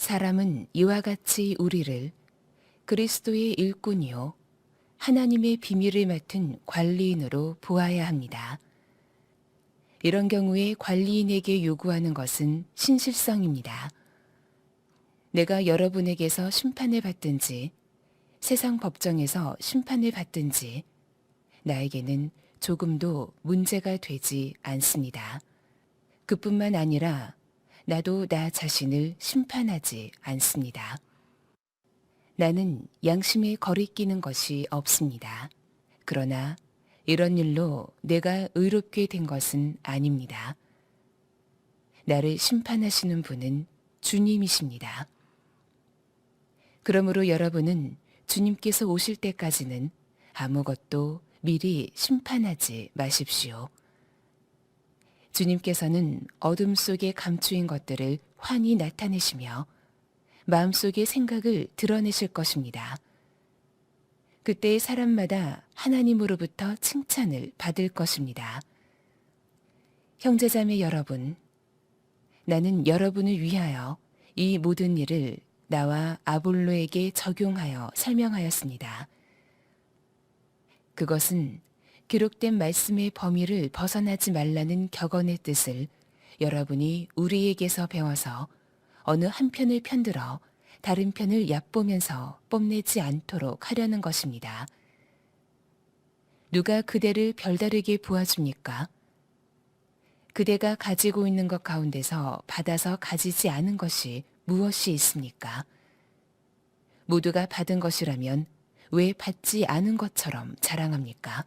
사람은 이와 같이 우리를 그리스도의 일꾼이요 하나님의 비밀을 맡은 관리인으로 보아야 합니다. 이런 경우에 관리인에게 요구하는 것은 신실성입니다. 내가 여러분에게서 심판을 받든지 세상 법정에서 심판을 받든지 나에게는 조금도 문제가 되지 않습니다. 그뿐만 아니라 나도 나 자신을 심판하지 않습니다. 나는 양심에 거리끼는 것이 없습니다. 그러나 이런 일로 내가 의롭게 된 것은 아닙니다. 나를 심판하시는 분은 주님이십니다. 그러므로 여러분은 주님께서 오실 때까지는 아무것도 미리 심판하지 마십시오. 주님께서는 어둠 속에 감추인 것들을 환히 나타내시며 마음속의 생각을 드러내실 것입니다. 그때 사람마다 하나님으로부터 칭찬을 받을 것입니다. 형제자매 여러분, 나는 여러분을 위하여 이 모든 일을 나와 아볼로에게 적용하여 설명하였습니다. 그것은 기록된 말씀의 범위를 벗어나지 말라는 격언의 뜻을 여러분이 우리에게서 배워서 어느 한편을 편들어 다른 편을 얕보면서 뽐내지 않도록 하려는 것입니다. 누가 그대를 별다르게 보아줍니까? 그대가 가지고 있는 것 가운데서 받아서 가지지 않은 것이 무엇이 있습니까? 모두가 받은 것이라면 왜 받지 않은 것처럼 자랑합니까?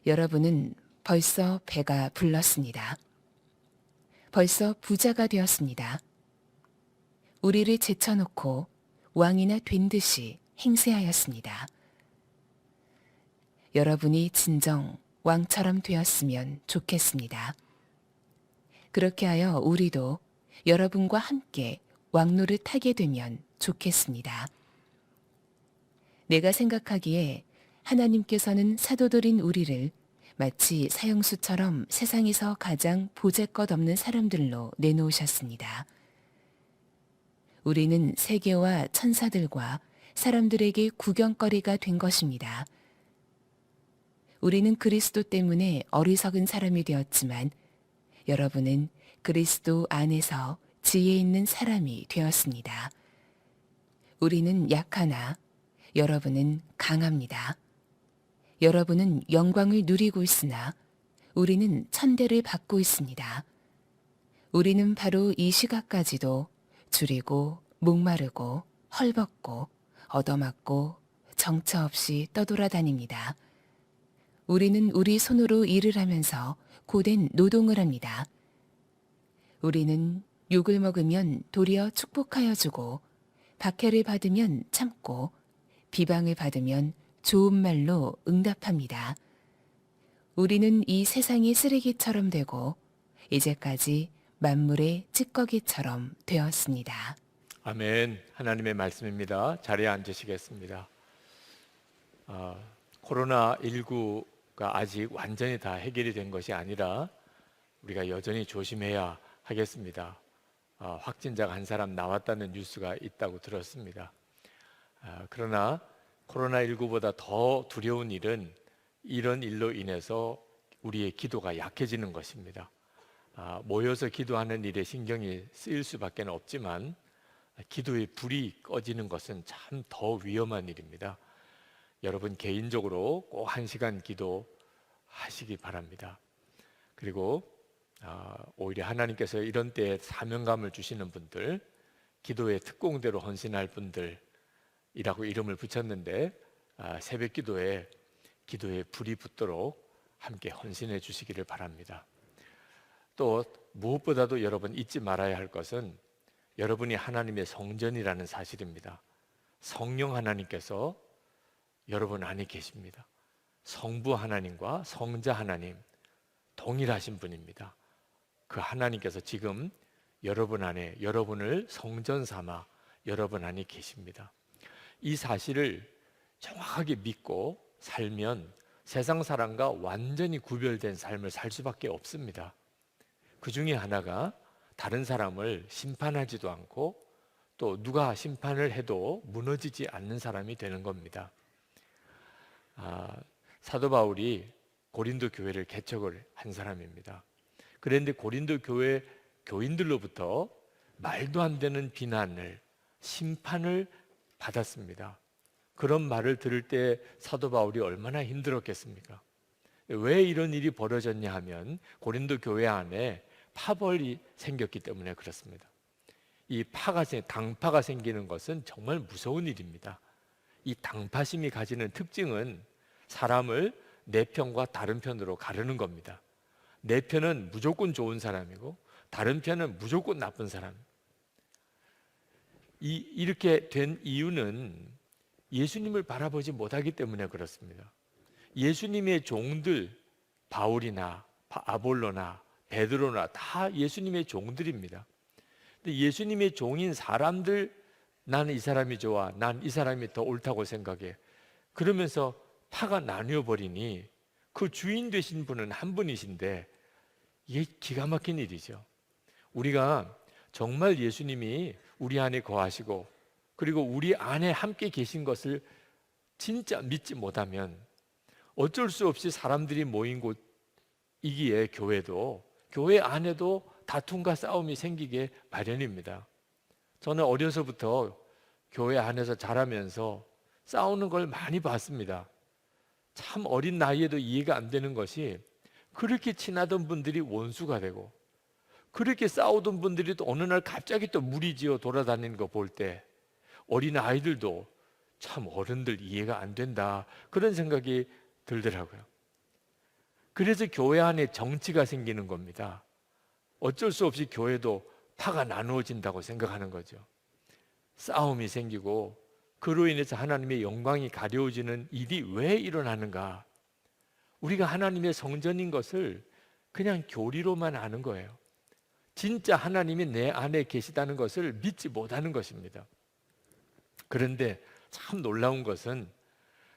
여러분은 벌써 배가 불렀습니다. 벌써 부자가 되었습니다. 우리를 제쳐놓고 왕이나 된 듯이 행세하였습니다. 여러분이 진정 왕처럼 되었으면 좋겠습니다. 그렇게 하여 우리도 여러분과 함께 왕노를 타게 되면 좋겠습니다. 내가 생각하기에 하나님께서는 사도들인 우리를 마치 사형수처럼 세상에서 가장 보잘것 없는 사람들로 내놓으셨습니다. 우리는 세계와 천사들과 사람들에게 구경거리가 된 것입니다. 우리는 그리스도 때문에 어리석은 사람이 되었지만 여러분은 그리스도 안에서 지혜 있는 사람이 되었습니다. 우리는 약하나 여러분은 강합니다. 여러분은 영광을 누리고 있으나 우리는 천대를 받고 있습니다. 우리는 바로 이 시각까지도 줄이고 목마르고 헐벗고 얻어맞고 정처 없이 떠돌아다닙니다. 우리는 우리 손으로 일을 하면서 고된 노동을 합니다. 우리는 욕을 먹으면 도리어 축복하여 주고 박해를 받으면 참고 비방을 받으면 좋은 말로 응답합니다. 우리는 이 세상의 쓰레기처럼 되고 이제까지 만물의 찌꺼기처럼 되었습니다. 아멘. 하나님의 말씀입니다. 자리에 앉으시겠습니다. 코로나19가 아직 완전히 다 해결이 된 것이 아니라 우리가 여전히 조심해야 하겠습니다. 확진자가 한 사람 나왔다는 뉴스가 있다고 들었습니다. 그러나 코로나19보다 더 두려운 일은 이런 일로 인해서 우리의 기도가 약해지는 것입니다. 모여서 기도하는 일에 신경이 쓰일 수밖에 없지만 기도의 불이 꺼지는 것은 참 더 위험한 일입니다. 여러분 개인적으로 꼭 1시간 기도하시기 바랍니다. 그리고 오히려 하나님께서 이런 때에 사명감을 주시는 분들, 기도의 특공대로 헌신할 분들이라고 이름을 붙였는데 새벽 기도에 기도의 불이 붙도록 함께 헌신해 주시기를 바랍니다. 또 무엇보다도 여러분 잊지 말아야 할 것은 여러분이 하나님의 성전이라는 사실입니다. 성령 하나님께서 여러분 안에 계십니다. 성부 하나님과 성자 하나님 동일하신 분입니다. 그 하나님께서 지금 여러분 안에 여러분을 성전 삼아 여러분 안에 계십니다. 이 사실을 정확하게 믿고 살면 세상 사람과 완전히 구별된 삶을 살 수밖에 없습니다. 그 중에 하나가 다른 사람을 심판하지도 않고 또 누가 심판을 해도 무너지지 않는 사람이 되는 겁니다. 사도 바울이 고린도 교회를 개척을 한 사람입니다. 그런데 고린도 교회 교인들로부터 말도 안 되는 비난을, 심판을 받았습니다. 그런 말을 들을 때 사도 바울이 얼마나 힘들었겠습니까? 왜 이런 일이 벌어졌냐 하면 고린도 교회 안에 파벌이 생겼기 때문에 그렇습니다. 이 당파가 생기는 것은 정말 무서운 일입니다. 이 당파심이 가지는 특징은 사람을 내 편과 다른 편으로 가르는 겁니다. 내 편은 무조건 좋은 사람이고 다른 편은 무조건 나쁜 사람. 이렇게 된 이유는 예수님을 바라보지 못하기 때문에 그렇습니다. 예수님의 종들, 바울이나 아볼로나 베드로나 다 예수님의 종들입니다. 근데 예수님의 종인 사람들, 나는 이 사람이 좋아, 난 이 사람이 더 옳다고 생각해. 그러면서 파가 나뉘어 버리니 그 주인 되신 분은 한 분이신데 이게 기가 막힌 일이죠. 우리가 정말 예수님이 우리 안에 거하시고 그리고 우리 안에 함께 계신 것을 진짜 믿지 못하면 어쩔 수 없이 사람들이 모인 곳이기에 교회 안에도 다툼과 싸움이 생기게 마련입니다. 저는 어려서부터 교회 안에서 자라면서 싸우는 걸 많이 봤습니다. 참 어린 나이에도 이해가 안 되는 것이 그렇게 친하던 분들이 원수가 되고 그렇게 싸우던 분들이 또 어느 날 갑자기 또 무리지어 돌아다니는 거 볼 때 어린 아이들도 참 어른들 이해가 안 된다 그런 생각이 들더라고요. 그래서 교회 안에 정치가 생기는 겁니다. 어쩔 수 없이 교회도 파가 나누어진다고 생각하는 거죠. 싸움이 생기고 그로 인해서 하나님의 영광이 가려워지는 일이 왜 일어나는가? 우리가 하나님의 성전인 것을 그냥 교리로만 아는 거예요. 진짜 하나님이 내 안에 계시다는 것을 믿지 못하는 것입니다. 그런데 참 놀라운 것은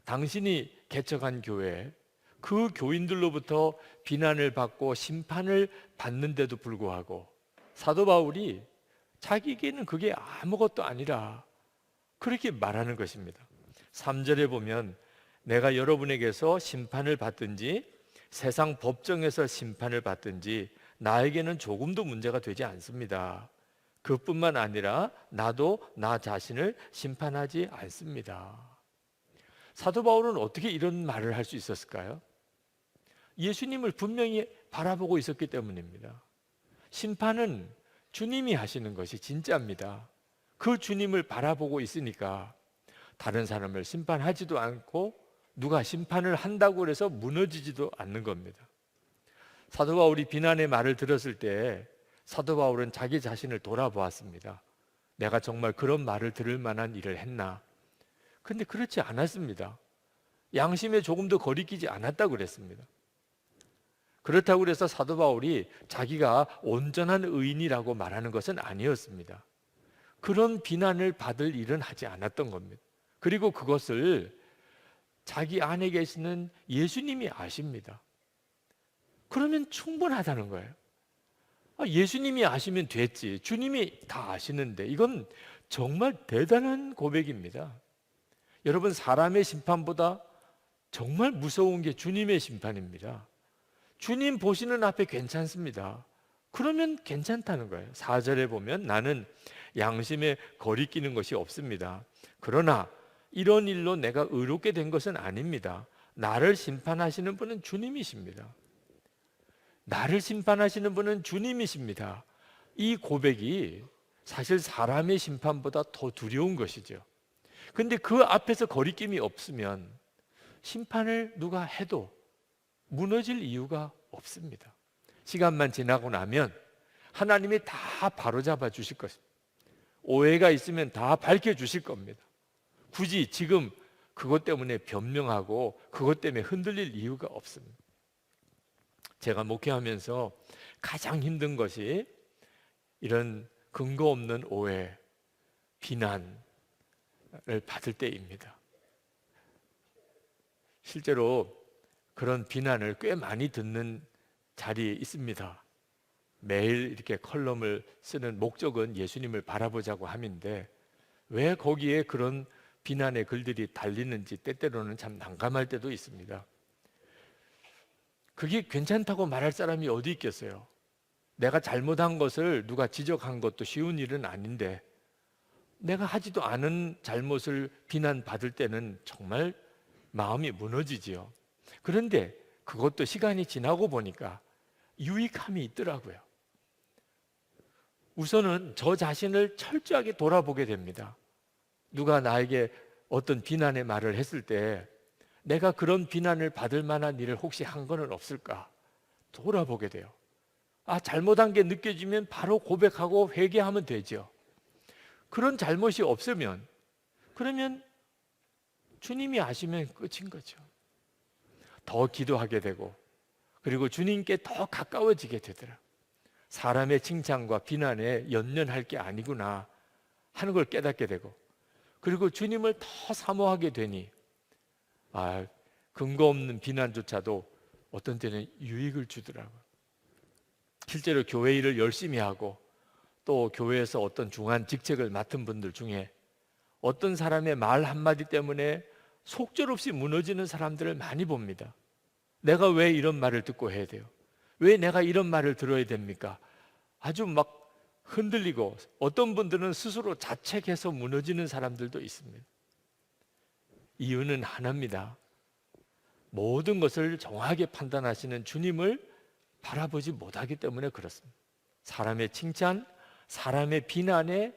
당신이 개척한 교회, 그 교인들로부터 비난을 받고 심판을 받는데도 불구하고 사도 바울이 자기에게는 그게 아무것도 아니라 그렇게 말하는 것입니다. 3절에 보면 내가 여러분에게서 심판을 받든지 세상 법정에서 심판을 받든지 나에게는 조금도 문제가 되지 않습니다. 그뿐만 아니라 나도 나 자신을 심판하지 않습니다. 사도 바울은 어떻게 이런 말을 할 수 있었을까요? 예수님을 분명히 바라보고 있었기 때문입니다. 심판은 주님이 하시는 것이 진짜입니다. 그 주님을 바라보고 있으니까 다른 사람을 심판하지도 않고 누가 심판을 한다고 해서 무너지지도 않는 겁니다. 사도 바울이 비난의 말을 들었을 때 사도 바울은 자기 자신을 돌아보았습니다. 내가 정말 그런 말을 들을 만한 일을 했나? 근데 그렇지 않았습니다. 양심에 조금도 거리끼지 않았다고 그랬습니다. 그렇다고 해서 사도 바울이 자기가 온전한 의인이라고 말하는 것은 아니었습니다. 그런 비난을 받을 일은 하지 않았던 겁니다. 그리고 그것을 자기 안에 계시는 예수님이 아십니다. 그러면 충분하다는 거예요. 예수님이 아시면 됐지. 주님이 다 아시는데 이건 정말 대단한 고백입니다. 여러분, 사람의 심판보다 정말 무서운 게 주님의 심판입니다. 주님 보시는 앞에 괜찮습니다. 그러면 괜찮다는 거예요. 4절에 보면 나는 양심에 거리끼는 것이 없습니다. 그러나 이런 일로 내가 의롭게 된 것은 아닙니다. 나를 심판하시는 분은 주님이십니다. 나를 심판하시는 분은 주님이십니다. 이 고백이 사실 사람의 심판보다 더 두려운 것이죠. 근데 그 앞에서 거리낌이 없으면 심판을 누가 해도 무너질 이유가 없습니다. 시간만 지나고 나면 하나님이 다 바로잡아 주실 것입니다. 오해가 있으면 다 밝혀주실 겁니다. 굳이 지금 그것 때문에 변명하고 그것 때문에 흔들릴 이유가 없습니다. 제가 목회하면서 가장 힘든 것이 이런 근거 없는 오해, 비난을 받을 때입니다. 실제로 그런 비난을 꽤 많이 듣는 자리에 있습니다. 매일 이렇게 컬럼을 쓰는 목적은 예수님을 바라보자고 함인데 왜 거기에 그런 비난의 글들이 달리는지 때때로는 참 난감할 때도 있습니다. 그게 괜찮다고 말할 사람이 어디 있겠어요? 내가 잘못한 것을 누가 지적한 것도 쉬운 일은 아닌데 내가 하지도 않은 잘못을 비난받을 때는 정말 마음이 무너지지요. 그런데 그것도 시간이 지나고 보니까 유익함이 있더라고요. 우선은 저 자신을 철저하게 돌아보게 됩니다. 누가 나에게 어떤 비난의 말을 했을 때 내가 그런 비난을 받을 만한 일을 혹시 한 거는 없을까 돌아보게 돼요. 잘못한 게 느껴지면 바로 고백하고 회개하면 되죠. 그런 잘못이 없으면 그러면 주님이 아시면 끝인 거죠. 더 기도하게 되고 그리고 주님께 더 가까워지게 되더라. 사람의 칭찬과 비난에 연연할 게 아니구나 하는 걸 깨닫게 되고 그리고 주님을 더 사모하게 되니 근거 없는 비난조차도 어떤 때는 유익을 주더라고요. 실제로 교회 일을 열심히 하고 또 교회에서 어떤 중한 직책을 맡은 분들 중에 어떤 사람의 말 한마디 때문에 속절없이 무너지는 사람들을 많이 봅니다. 내가 왜 이런 말을 듣고 해야 돼요? 왜 내가 이런 말을 들어야 됩니까? 아주 막 흔들리고 어떤 분들은 스스로 자책해서 무너지는 사람들도 있습니다. 이유는 하나입니다. 모든 것을 정확하게 판단하시는 주님을 바라보지 못하기 때문에 그렇습니다. 사람의 칭찬, 사람의 비난에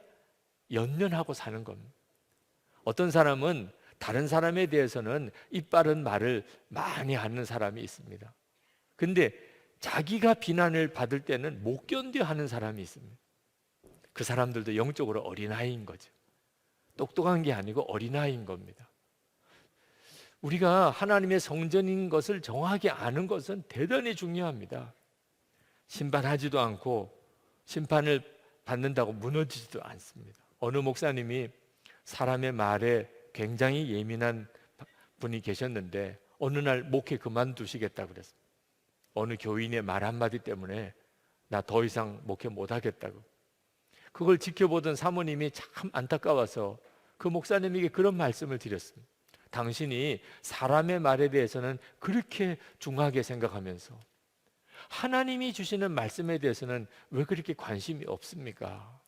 연연하고 사는 겁니다. 어떤 사람은 다른 사람에 대해서는 이빠른 말을 많이 하는 사람이 있습니다. 근데 자기가 비난을 받을 때는 못 견뎌 하는 사람이 있습니다. 그 사람들도 영적으로 어린아이인 거죠. 똑똑한 게 아니고 어린아이인 겁니다. 우리가 하나님의 성전인 것을 정확하게 아는 것은 대단히 중요합니다. 심판하지도 않고 심판을 받는다고 무너지지도 않습니다. 어느 목사님이 사람의 말에 굉장히 예민한 분이 계셨는데 어느 날 목회 그만두시겠다고 그랬습니다. 어느 교인의 말 한마디 때문에 나 더 이상 목회 못하겠다고. 그걸 지켜보던 사모님이 참 안타까워서 그 목사님에게 그런 말씀을 드렸습니다. 당신이 사람의 말에 대해서는 그렇게 중하게 생각하면서 하나님이 주시는 말씀에 대해서는 왜 그렇게 관심이 없습니까?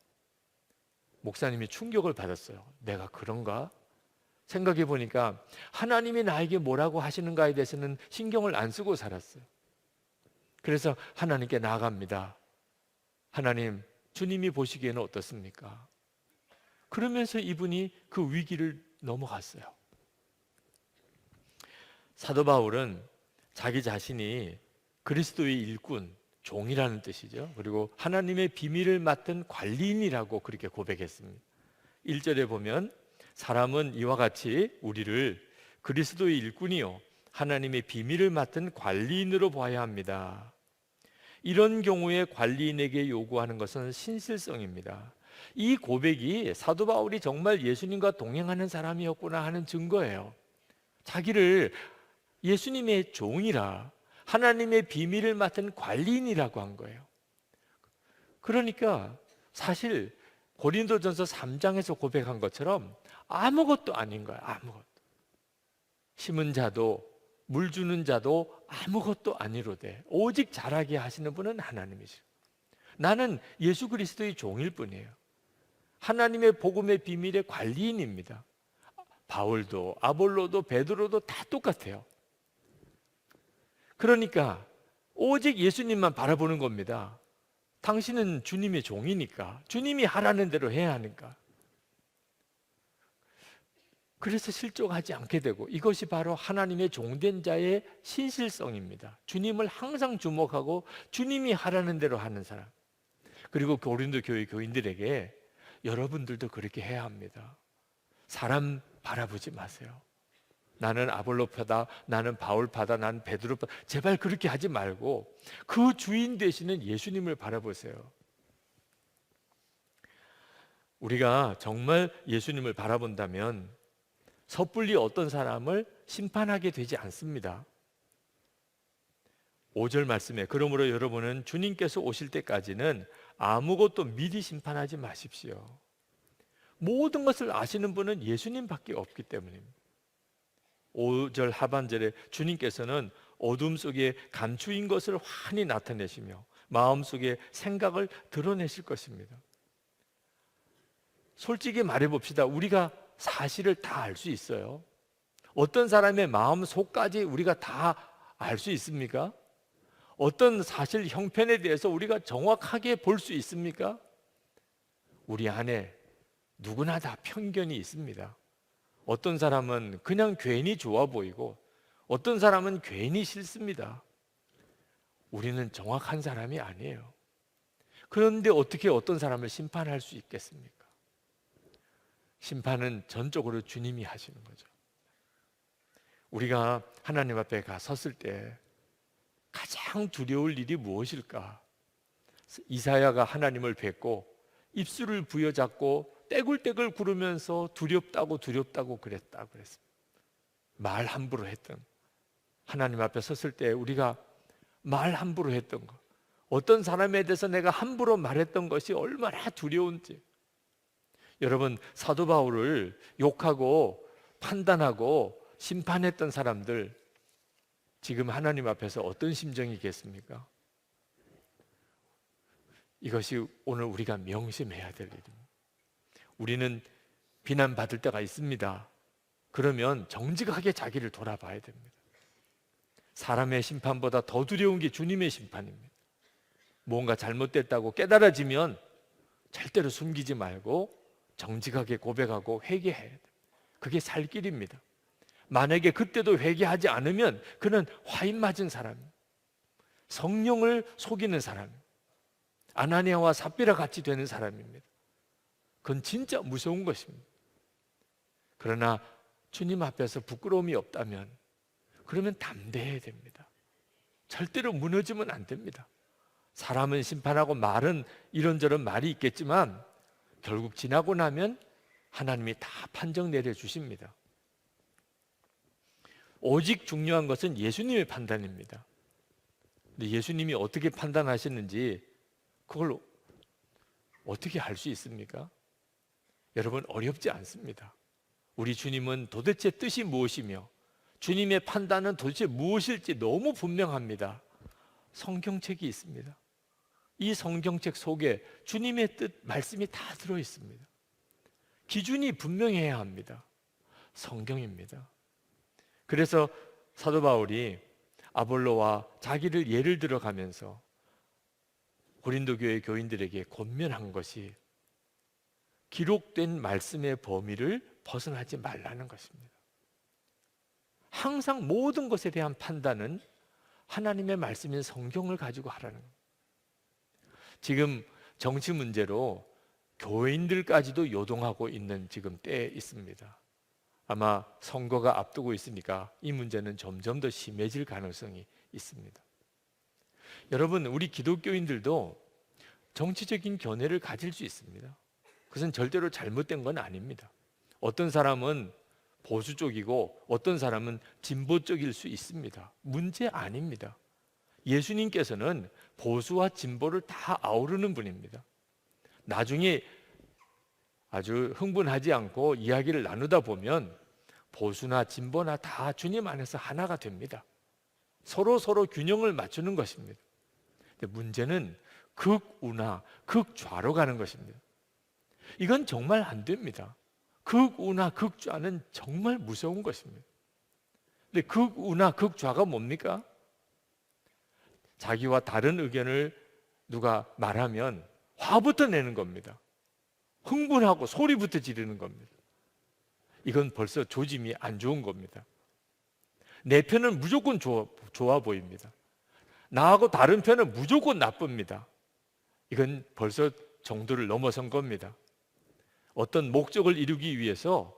목사님이 충격을 받았어요. 내가 그런가? 생각해 보니까 하나님이 나에게 뭐라고 하시는가에 대해서는 신경을 안 쓰고 살았어요. 그래서 하나님께 나아갑니다. 하나님, 주님이 보시기에는 어떻습니까? 그러면서 이분이 그 위기를 넘어갔어요. 사도 바울은 자기 자신이 그리스도의 일꾼, 종이라는 뜻이죠. 그리고 하나님의 비밀을 맡은 관리인이라고 그렇게 고백했습니다. 1절에 보면 사람은 이와 같이 우리를 그리스도의 일꾼이요 하나님의 비밀을 맡은 관리인으로 봐야 합니다. 이런 경우에 관리인에게 요구하는 것은 신실성입니다. 이 고백이 사도 바울이 정말 예수님과 동행하는 사람이었구나 하는 증거예요. 자기를 예수님의 종이라 하나님의 비밀을 맡은 관리인이라고 한 거예요. 그러니까 사실 고린도전서 3장에서 고백한 것처럼 아무것도 아닌 거야. 아무것도. 심은 자도 물 주는 자도 아무것도 아니로되 오직 자라게 하시는 분은 하나님이시오. 나는 예수 그리스도의 종일 뿐이에요. 하나님의 복음의 비밀의 관리인입니다. 바울도 아볼로도 베드로도 다 똑같아요. 그러니까 오직 예수님만 바라보는 겁니다. 당신은 주님의 종이니까 주님이 하라는 대로 해야 하니까. 그래서 실족하지 않게 되고 이것이 바로 하나님의 종된 자의 신실성입니다. 주님을 항상 주목하고 주님이 하라는 대로 하는 사람. 그리고 고린도 교회 교인들에게 여러분들도 그렇게 해야 합니다. 사람 바라보지 마세요. 나는 아볼로파다, 나는 바울파다, 나는 베드로파다. 제발 그렇게 하지 말고 그 주인 되시는 예수님을 바라보세요. 우리가 정말 예수님을 바라본다면 섣불리 어떤 사람을 심판하게 되지 않습니다. 5절 말씀에 그러므로 여러분은 주님께서 오실 때까지는 아무것도 미리 심판하지 마십시오. 모든 것을 아시는 분은 예수님밖에 없기 때문입니다. 5절 하반절에 주님께서는 어둠 속에 감추인 것을 환히 나타내시며 마음속에 생각을 드러내실 것입니다. 솔직히 말해봅시다. 우리가 사실을 다 알 수 있어요? 어떤 사람의 마음 속까지 우리가 다 알 수 있습니까? 어떤 사실 형편에 대해서 우리가 정확하게 볼 수 있습니까? 우리 안에 누구나 다 편견이 있습니다. 어떤 사람은 그냥 괜히 좋아 보이고 어떤 사람은 괜히 싫습니다. 우리는 정확한 사람이 아니에요. 그런데 어떻게 어떤 사람을 심판할 수 있겠습니까? 심판은 전적으로 주님이 하시는 거죠. 우리가 하나님 앞에 가 섰을 때 가장 두려울 일이 무엇일까? 이사야가 하나님을 뵙고 입술을 부여잡고 떼굴떼굴 구르면서 두렵다고 그랬습니다. 말 함부로 했던, 하나님 앞에 섰을 때 우리가 말 함부로 했던 것, 어떤 사람에 대해서 내가 함부로 말했던 것이 얼마나 두려운지. 여러분, 사도 바울을 욕하고 판단하고 심판했던 사람들, 지금 하나님 앞에서 어떤 심정이겠습니까? 이것이 오늘 우리가 명심해야 될 일입니다. 우리는 비난받을 때가 있습니다. 그러면 정직하게 자기를 돌아봐야 됩니다. 사람의 심판보다 더 두려운 게 주님의 심판입니다. 뭔가 잘못됐다고 깨달아지면 절대로 숨기지 말고 정직하게 고백하고 회개해야 돼요. 그게 살 길입니다. 만약에 그때도 회개하지 않으면 그는 화인 맞은 사람이에요. 성령을 속이는 사람이에요. 아나니아와 삽비라 같이 되는 사람입니다. 그건 진짜 무서운 것입니다. 그러나 주님 앞에서 부끄러움이 없다면 그러면 담대해야 됩니다. 절대로 무너지면 안 됩니다. 사람은 심판하고 말은 이런저런 말이 있겠지만 결국 지나고 나면 하나님이 다 판정 내려주십니다. 오직 중요한 것은 예수님의 판단입니다. 근데 예수님이 어떻게 판단하시는지 그걸 어떻게 알 수 있습니까? 여러분, 어렵지 않습니다. 우리 주님은 도대체 뜻이 무엇이며 주님의 판단은 도대체 무엇일지 너무 분명합니다. 성경책이 있습니다. 이 성경책 속에 주님의 뜻, 말씀이 다 들어 있습니다. 기준이 분명해야 합니다. 성경입니다. 그래서 사도 바울이 아볼로와 자기를 예를 들어가면서 고린도 교회 교인들에게 권면한 것이 기록된 말씀의 범위를 벗어나지 말라는 것입니다. 항상 모든 것에 대한 판단은 하나님의 말씀인 성경을 가지고 하라는 겁니다. 지금 정치 문제로 교인들까지도 요동하고 있는 지금 때에 있습니다. 아마 선거가 앞두고 있으니까 이 문제는 점점 더 심해질 가능성이 있습니다. 여러분, 우리 기독교인들도 정치적인 견해를 가질 수 있습니다. 그것은 절대로 잘못된 건 아닙니다. 어떤 사람은 보수 쪽이고 어떤 사람은 진보 쪽일 수 있습니다. 문제 아닙니다. 예수님께서는 보수와 진보를 다 아우르는 분입니다. 나중에 아주 흥분하지 않고 이야기를 나누다 보면 보수나 진보나 다 주님 안에서 하나가 됩니다. 서로 균형을 맞추는 것입니다. 근데 문제는 극우나 극좌로 가는 것입니다. 이건 정말 안 됩니다. 극우나 극좌는 정말 무서운 것입니다. 근데 극우나 극좌가 뭡니까? 자기와 다른 의견을 누가 말하면 화부터 내는 겁니다. 흥분하고 소리부터 지르는 겁니다. 이건 벌써 조짐이 안 좋은 겁니다. 내 편은 무조건 좋아 보입니다. 나하고 다른 편은 무조건 나쁩니다. 이건 벌써 정도를 넘어선 겁니다. 어떤 목적을 이루기 위해서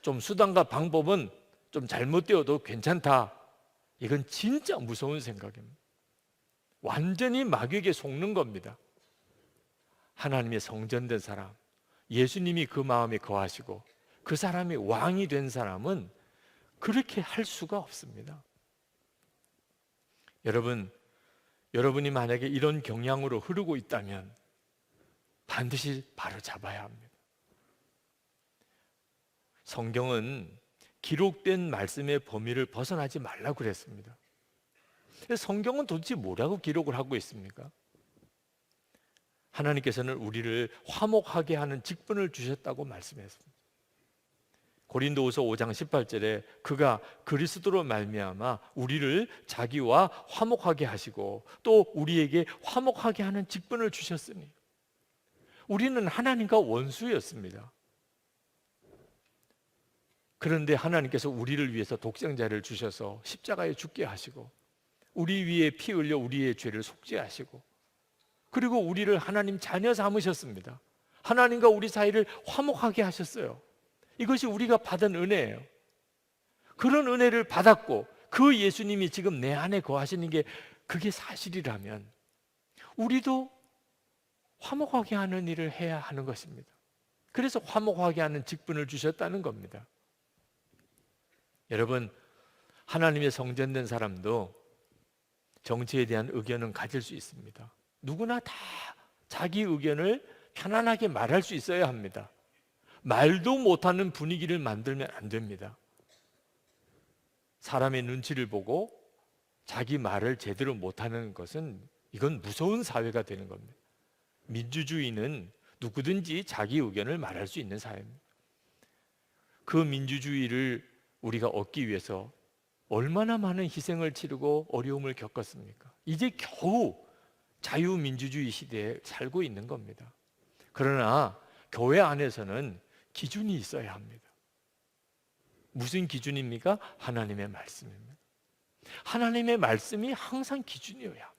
좀 수단과 방법은 좀 잘못되어도 괜찮다. 이건 진짜 무서운 생각입니다. 완전히 마귀에게 속는 겁니다. 하나님의 성전된 사람, 예수님이 그 마음에 거하시고 그 사람이 왕이 된 사람은 그렇게 할 수가 없습니다. 여러분, 여러분이 만약에 이런 경향으로 흐르고 있다면 반드시 바로 잡아야 합니다. 성경은 기록된 말씀의 범위를 벗어나지 말라고 그랬습니다. 성경은 도대체 뭐라고 기록을 하고 있습니까? 하나님께서는 우리를 화목하게 하는 직분을 주셨다고 말씀했습니다. 고린도후서 5장 18절에 그가 그리스도로 말미암아 우리를 자기와 화목하게 하시고 또 우리에게 화목하게 하는 직분을 주셨으니, 우리는 하나님과 원수였습니다. 그런데 하나님께서 우리를 위해서 독생자를 주셔서 십자가에 죽게 하시고 우리 위에 피 흘려 우리의 죄를 속죄하시고, 그리고 우리를 하나님 자녀 삼으셨습니다. 하나님과 우리 사이를 화목하게 하셨어요. 이것이 우리가 받은 은혜예요. 그런 은혜를 받았고 그 예수님이 지금 내 안에 거하시는 게 그게 사실이라면 우리도 화목하게 하는 일을 해야 하는 것입니다. 그래서 화목하게 하는 직분을 주셨다는 겁니다. 여러분, 하나님의 성전된 사람도 정치에 대한 의견은 가질 수 있습니다. 누구나 다 자기 의견을 편안하게 말할 수 있어야 합니다. 말도 못하는 분위기를 만들면 안 됩니다. 사람의 눈치를 보고 자기 말을 제대로 못하는 것은 이건 무서운 사회가 되는 겁니다. 민주주의는 누구든지 자기 의견을 말할 수 있는 사회입니다. 그 민주주의를 우리가 얻기 위해서 얼마나 많은 희생을 치르고 어려움을 겪었습니까? 이제 겨우 자유민주주의 시대에 살고 있는 겁니다. 그러나 교회 안에서는 기준이 있어야 합니다. 무슨 기준입니까? 하나님의 말씀입니다. 하나님의 말씀이 항상 기준이어야 합니다.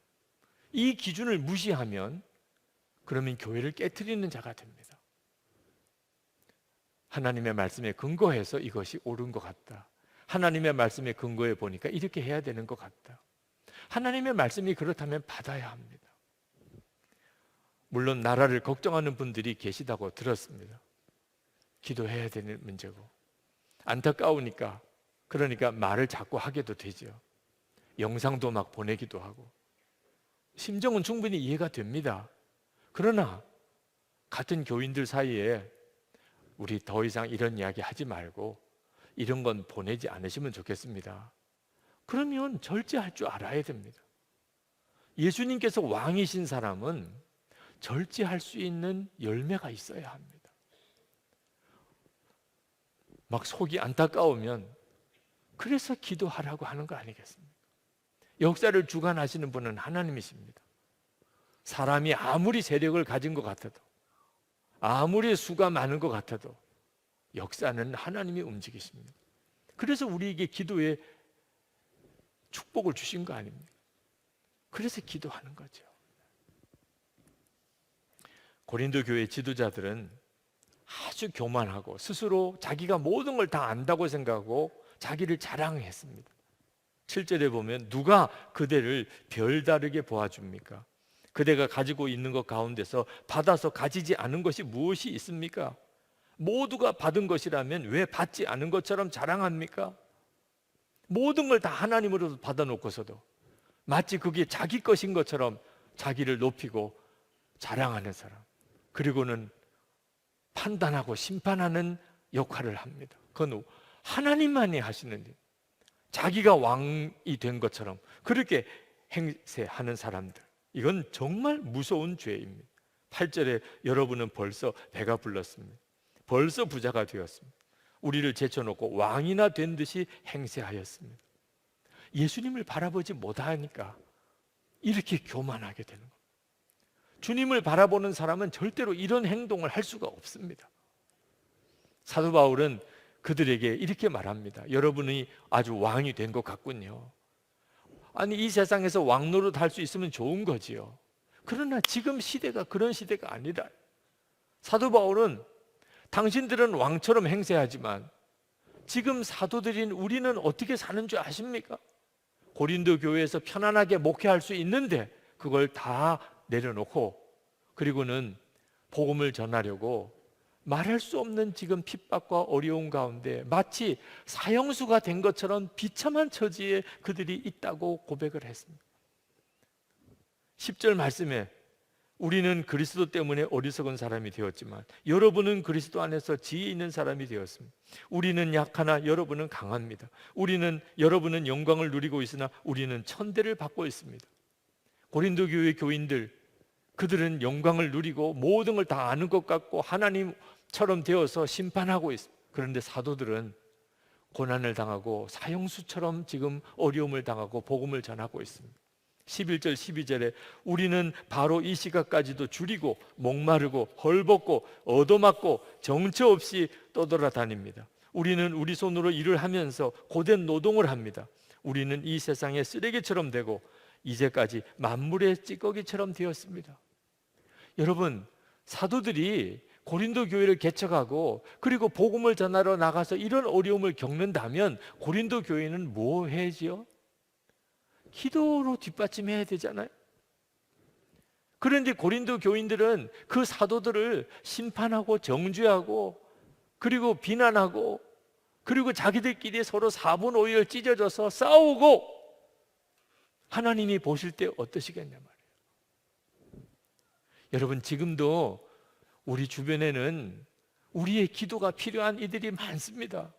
이 기준을 무시하면 그러면 교회를 깨트리는 자가 됩니다. 하나님의 말씀에 근거해서 이것이 옳은 것 같다. 하나님의 말씀에 근거해 보니까 이렇게 해야 되는 것 같다. 하나님의 말씀이 그렇다면 받아야 합니다. 물론 나라를 걱정하는 분들이 계시다고 들었습니다. 기도해야 되는 문제고, 안타까우니까 그러니까 말을 자꾸 하게도 되죠. 영상도 막 보내기도 하고, 심정은 충분히 이해가 됩니다. 그러나 같은 교인들 사이에 우리 더 이상 이런 이야기 하지 말고 이런 건 보내지 않으시면 좋겠습니다. 그러면 절제할 줄 알아야 됩니다. 예수님께서 왕이신 사람은 절제할 수 있는 열매가 있어야 합니다. 막 속이 안타까우면 그래서 기도하라고 하는 거 아니겠습니까? 역사를 주관하시는 분은 하나님이십니다. 사람이 아무리 세력을 가진 것 같아도, 아무리 수가 많은 것 같아도 역사는 하나님이 움직이십니다. 그래서 우리에게 기도에 축복을 주신 거 아닙니까? 그래서 기도하는 거죠. 고린도 교회 지도자들은 아주 교만하고 스스로 자기가 모든 걸 다 안다고 생각하고 자기를 자랑했습니다. 7절에 보면 누가 그대를 별다르게 보아줍니까? 그대가 가지고 있는 것 가운데서 받아서 가지지 않은 것이 무엇이 있습니까? 모두가 받은 것이라면 왜 받지 않은 것처럼 자랑합니까? 모든 걸 다 하나님으로부터 받아놓고서도 마치 그게 자기 것인 것처럼 자기를 높이고 자랑하는 사람, 그리고는 판단하고 심판하는 역할을 합니다. 그건 하나님만이 하시는 일. 자기가 왕이 된 것처럼 그렇게 행세하는 사람들, 이건 정말 무서운 죄입니다. 8절에 여러분은 벌써 배가 불렀습니다. 벌써 부자가 되었습니다. 우리를 제쳐놓고 왕이나 된 듯이 행세하였습니다. 예수님을 바라보지 못하니까 이렇게 교만하게 되는 겁니다. 주님을 바라보는 사람은 절대로 이런 행동을 할 수가 없습니다. 사도 바울은 그들에게 이렇게 말합니다. 여러분이 아주 왕이 된 것 같군요. 아니, 이 세상에서 왕 노릇 할 수 있으면 좋은 거지요. 그러나 지금 시대가 그런 시대가 아니라, 사도 바울은 당신들은 왕처럼 행세하지만 지금 사도들인 우리는 어떻게 사는 줄 아십니까? 고린도 교회에서 편안하게 목회할 수 있는데 그걸 다 내려놓고, 그리고는 복음을 전하려고 말할 수 없는 지금 핍박과 어려움 가운데 마치 사형수가 된 것처럼 비참한 처지에 그들이 있다고 고백을 했습니다. 10절 말씀에 우리는 그리스도 때문에 어리석은 사람이 되었지만 여러분은 그리스도 안에서 지혜 있는 사람이 되었습니다. 우리는 약하나 여러분은 강합니다. 여러분은 영광을 누리고 있으나 우리는 천대를 받고 있습니다. 고린도 교회 교인들, 그들은 영광을 누리고 모든 걸 다 아는 것 같고 하나님처럼 되어서 심판하고 있습니다. 그런데 사도들은 고난을 당하고 사형수처럼 지금 어려움을 당하고 복음을 전하고 있습니다. 11절 12절에 우리는 바로 이 시각까지도 줄이고 목마르고 헐벗고 얻어맞고 정처 없이 떠돌아다닙니다. 우리는 우리 손으로 일을 하면서 고된 노동을 합니다. 우리는 이 세상의 쓰레기처럼 되고 이제까지 만물의 찌꺼기처럼 되었습니다. 여러분, 사도들이 고린도 교회를 개척하고 그리고 복음을 전하러 나가서 이런 어려움을 겪는다면 고린도 교회는 뭐 해야지요? 기도로 뒷받침해야 되잖아요. 그런데 고린도 교인들은 그 사도들을 심판하고 정죄하고 그리고 비난하고 그리고 자기들끼리 서로 4분 5일 찢어져서 싸우고 하나님이 보실 때 어떠시겠냐 말이에요. 여러분, 지금도 우리 주변에는 우리의 기도가 필요한 이들이 많습니다.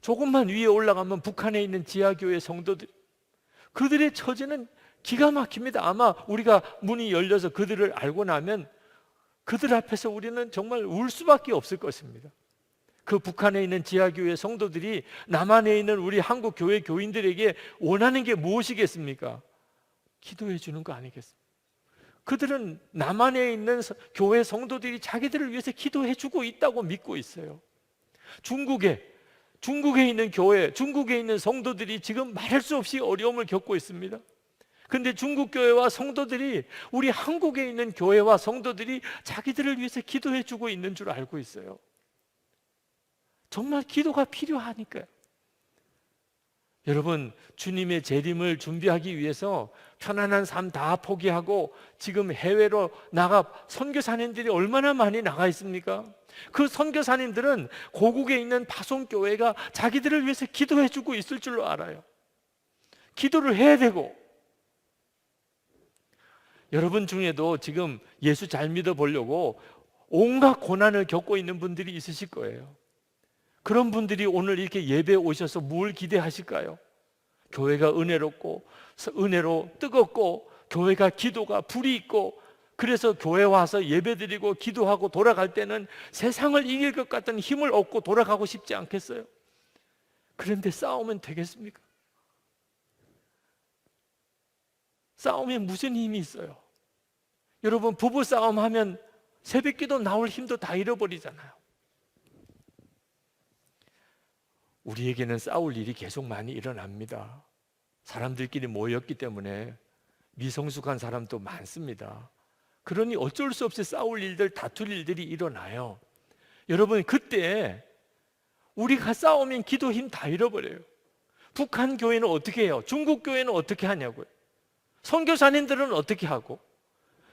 조금만 위에 올라가면 북한에 있는 지하교회 성도들, 그들의 처지는 기가 막힙니다. 아마 우리가 문이 열려서 그들을 알고 나면 그들 앞에서 우리는 정말 울 수밖에 없을 것입니다. 그 북한에 있는 지하교회 성도들이 남한에 있는 우리 한국 교회 교인들에게 원하는 게 무엇이겠습니까? 기도해 주는 거 아니겠습니까? 그들은 남한에 있는 교회 성도들이 자기들을 위해서 기도해 주고 있다고 믿고 있어요. 중국에 있는 교회, 중국에 있는 성도들이 지금 말할 수 없이 어려움을 겪고 있습니다. 그런데 중국 교회와 성도들이 우리 한국에 있는 교회와 성도들이 자기들을 위해서 기도해 주고 있는 줄 알고 있어요. 정말 기도가 필요하니까요. 여러분, 주님의 재림을 준비하기 위해서 편안한 삶 다 포기하고 지금 해외로 나가 선교사님들이 얼마나 많이 나가 있습니까? 그 선교사님들은 고국에 있는 파송교회가 자기들을 위해서 기도해 주고 있을 줄로 알아요. 기도를 해야 되고, 여러분 중에도 지금 예수 잘 믿어보려고 온갖 고난을 겪고 있는 분들이 있으실 거예요. 그런 분들이 오늘 이렇게 예배에 오셔서 뭘 기대하실까요? 교회가 은혜롭고 은혜로 뜨겁고 교회가 기도가 불이 있고 그래서 교회 와서 예배드리고 기도하고 돌아갈 때는 세상을 이길 것 같은 힘을 얻고 돌아가고 싶지 않겠어요? 그런데 싸우면 되겠습니까? 싸우면 무슨 힘이 있어요? 여러분, 부부 싸움하면 새벽기도 나올 힘도 다 잃어버리잖아요. 우리에게는 싸울 일이 계속 많이 일어납니다. 사람들끼리 모였기 때문에 미성숙한 사람도 많습니다. 그러니 어쩔 수 없이 싸울 일들, 다툴 일들이 일어나요. 여러분, 그때 우리가 싸우면 기도 힘 다 잃어버려요. 북한 교회는 어떻게 해요? 중국 교회는 어떻게 하냐고요? 선교사님들은 어떻게 하고?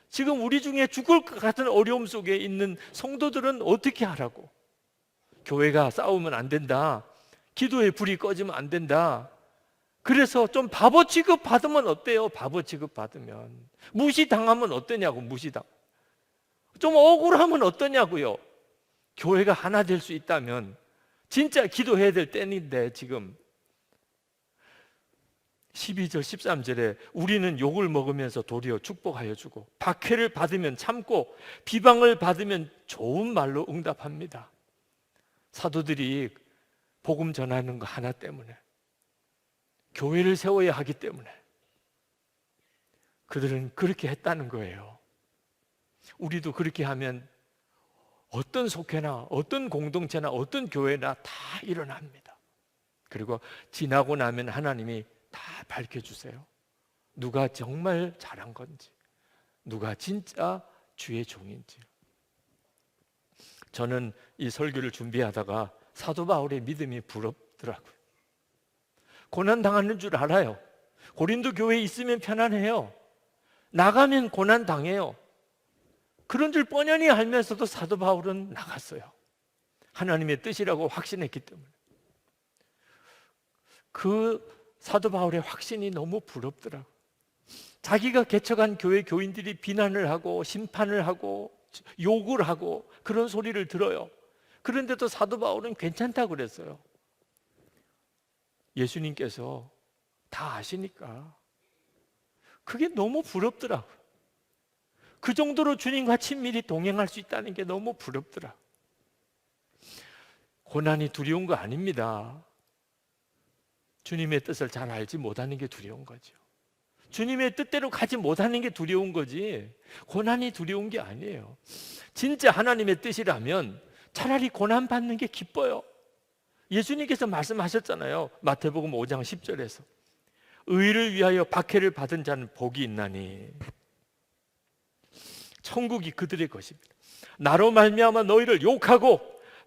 지금 우리 중에 죽을 것 같은 어려움 속에 있는 성도들은 어떻게 하라고? 교회가 싸우면 안 된다. 기도의 불이 꺼지면 안 된다. 그래서 좀 바보 취급 받으면 어때요? 바보 취급 받으면 무시당하면 어떠냐고. 좀 억울하면 어떠냐고요. 교회가 하나 될 수 있다면 진짜 기도해야 될 때인데 지금 12절 13절에 우리는 욕을 먹으면서 도리어 축복하여 주고 박해를 받으면 참고 비방을 받으면 좋은 말로 응답합니다. 사도들이 복음 전하는 거 하나 때문에, 교회를 세워야 하기 때문에 그들은 그렇게 했다는 거예요. 우리도 그렇게 하면 어떤 속회나 어떤 공동체나 어떤 교회나 다 일어납니다. 그리고 지나고 나면 하나님이 다 밝혀주세요. 누가 정말 잘한 건지, 누가 진짜 주의 종인지. 저는 이 설교를 준비하다가 사도 바울의 믿음이 부럽더라고요. 고난 당하는 줄 알아요. 고린도 교회에 있으면 편안해요. 나가면 고난 당해요. 그런 줄 뻔히 알면서도 사도 바울은 나갔어요. 하나님의 뜻이라고 확신했기 때문에. 그 사도 바울의 확신이 너무 부럽더라고요. 자기가 개척한 교회 교인들이 비난을 하고 심판을 하고 욕을 하고 그런 소리를 들어요. 그런데도 사도 바울은 괜찮다고 그랬어요. 예수님께서 다 아시니까. 그게 너무 부럽더라고요. 그 정도로 주님과 친밀히 동행할 수 있다는 게 너무 부럽더라고요. 고난이 두려운 거 아닙니다. 주님의 뜻을 잘 알지 못하는 게 두려운 거죠. 주님의 뜻대로 가지 못하는 게 두려운 거지 고난이 두려운 게 아니에요. 진짜 하나님의 뜻이라면 차라리 고난 받는 게 기뻐요. 예수님께서 말씀하셨잖아요. 마태복음 5장 10절에서 의를 위하여 박해를 받은 자는 복이 있나니 천국이 그들의 것입니다. 나로 말미암아 너희를 욕하고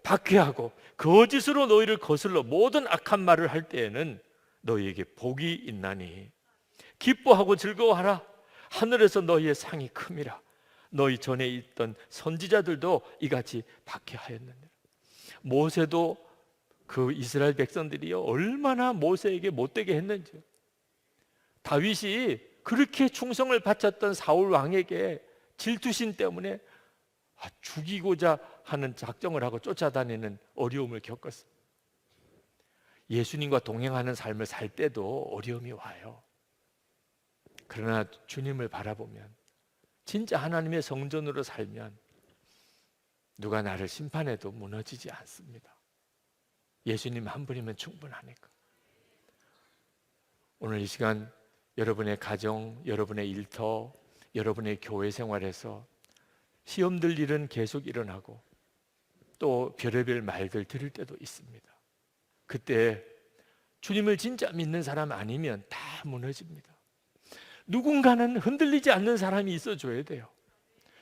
박해하고 거짓으로 너희를 거슬러 모든 악한 말을 할 때에는 너희에게 복이 있나니 기뻐하고 즐거워하라. 하늘에서 너희의 상이 큼이라. 너희 전에 있던 선지자들도 이같이 박해하였느니라. 모세도 그 이스라엘 백성들이요 얼마나 모세에게 못되게 했는지요. 다윗이 그렇게 충성을 바쳤던 사울 왕에게 질투심 때문에 죽이고자 하는 작정을 하고 쫓아다니는 어려움을 겪었어요. 예수님과 동행하는 삶을 살 때도 어려움이 와요. 그러나 주님을 바라보면 진짜 하나님의 성전으로 살면 누가 나를 심판해도 무너지지 않습니다. 예수님 한 분이면 충분하니까. 오늘 이 시간 여러분의 가정, 여러분의 일터, 여러분의 교회 생활에서 시험들 일은 계속 일어나고 또 별의별 말들 들을 때도 있습니다. 그때 주님을 진짜 믿는 사람 아니면 다 무너집니다. 누군가는 흔들리지 않는 사람이 있어줘야 돼요.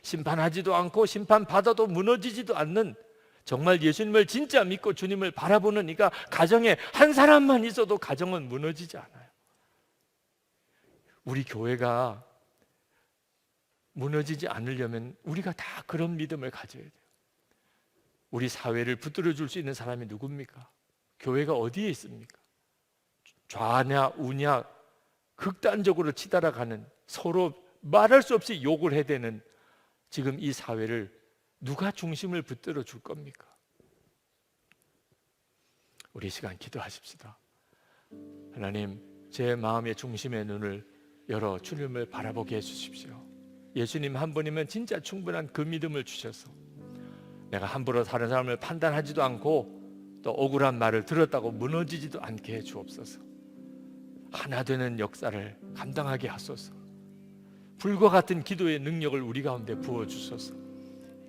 심판하지도 않고 심판받아도 무너지지도 않는 정말 예수님을 진짜 믿고 주님을 바라보는 이가 가정에 한 사람만 있어도 가정은 무너지지 않아요. 우리 교회가 무너지지 않으려면 우리가 다 그런 믿음을 가져야 돼요. 우리 사회를 붙들어 줄 수 있는 사람이 누굽니까? 교회가 어디에 있습니까? 좌냐 우냐 극단적으로 치달아가는 서로 말할 수 없이 욕을 해대는 지금 이 사회를 누가 중심을 붙들어 줄 겁니까? 우리 시간 기도하십시다. 하나님, 제 마음의 중심의 눈을 열어 주님을 바라보게 해주십시오. 예수님 한 분이면 진짜 충분한 그 믿음을 주셔서 내가 함부로 다른 사람을 판단하지도 않고 또 억울한 말을 들었다고 무너지지도 않게 해 주옵소서. 하나 되는 역사를 감당하게 하소서. 불과 같은 기도의 능력을 우리 가운데 부어주소서.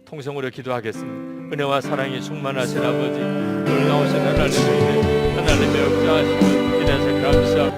통성으로 기도하겠습니다. 은혜와 사랑이 충만하신 아버지, 놀라우신 하나님,